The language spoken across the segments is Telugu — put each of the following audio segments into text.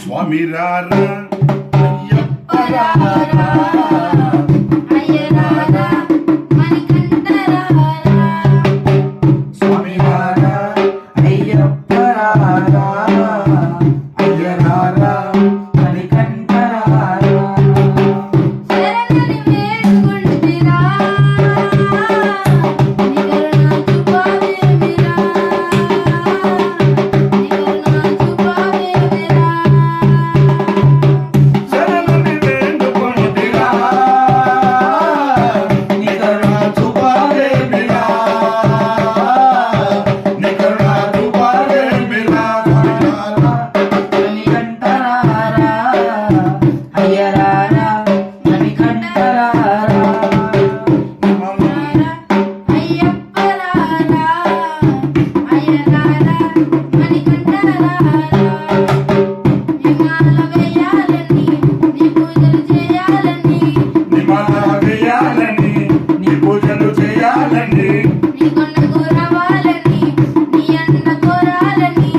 స్వామి రారా అయ్యప్ప రారా అయ్య రారా మణికంఠ రారా స్వామి రారా అయ్యప్ప రారా అయ్య రారా మణికంఠ రారా శరణని వేడుకుంటిరా నిగరణ చూపావేమిరా శరణని వేడుకుంటిరా నీ కరుణ చూపావేమిరా నీ కరుణ చూపావేమిరా మణికంఠ రారా అయ్య రారా మణికంఠ రారా అయ్యప్ప రారా అయ్య రారా మణికంఠ రారా నిమాల వేయాలని నీ పూజలు చేయాలని నిమాల వేయాలని నీ పూజలు చేయాలని నీ కొండకు రావాలని నీ అన్న కోరాలని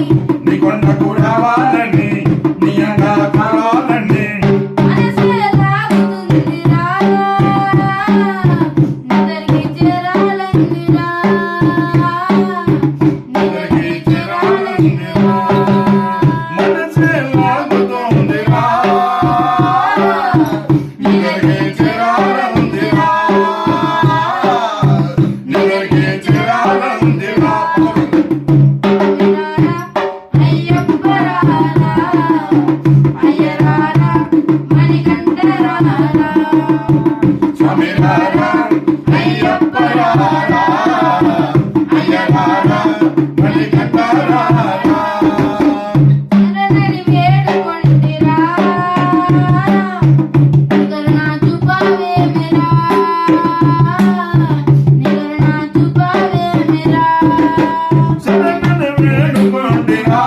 నీ కొండకు రావాలని నీ అంగా కావాలని మనసే లాగుతుందిరా నిదరికి చేరాలందిరా నిదరికి చేరాలందిరా మనసే లాగుతోందిరా నిదరికి చేరాలందిరా నిదరికి చేరాలందిరా అయ్యప్ప రారా అయ్య రారా మణికంఠ రారా స్వామి రారా అయ్యప్ప రారా అయ్య రారా మణికంఠ రారా శరణని వేడుకొంటిరా నిగరణ చూపావేమిరా నిగరణ చూపావేమిరా శరణని వేడుకొంటిరా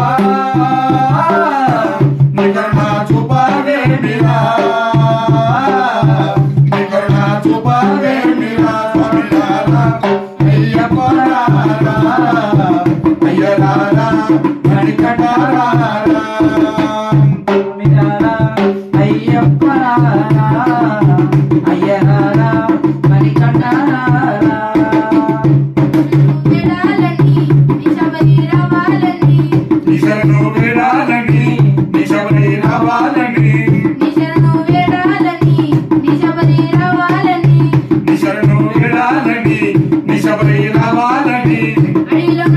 నీ కరుణ చూపావేమిరా నీ కరుణ చూపావేమిరా స్వామి రారా అయ్యప్ప రారా అయ్య రారా మణికంఠ రారా స్వామి రారా అయ్యప్ప రారా అయ్య రారా మణికంఠ రారా విడాలని నిశబరి రావాలని నిశను విడాలని నిశబరి రావాలని నిశను వేడాలని నిశబరి రావాలని నిశను విడాలని నిశబరి రావాలని అడిలో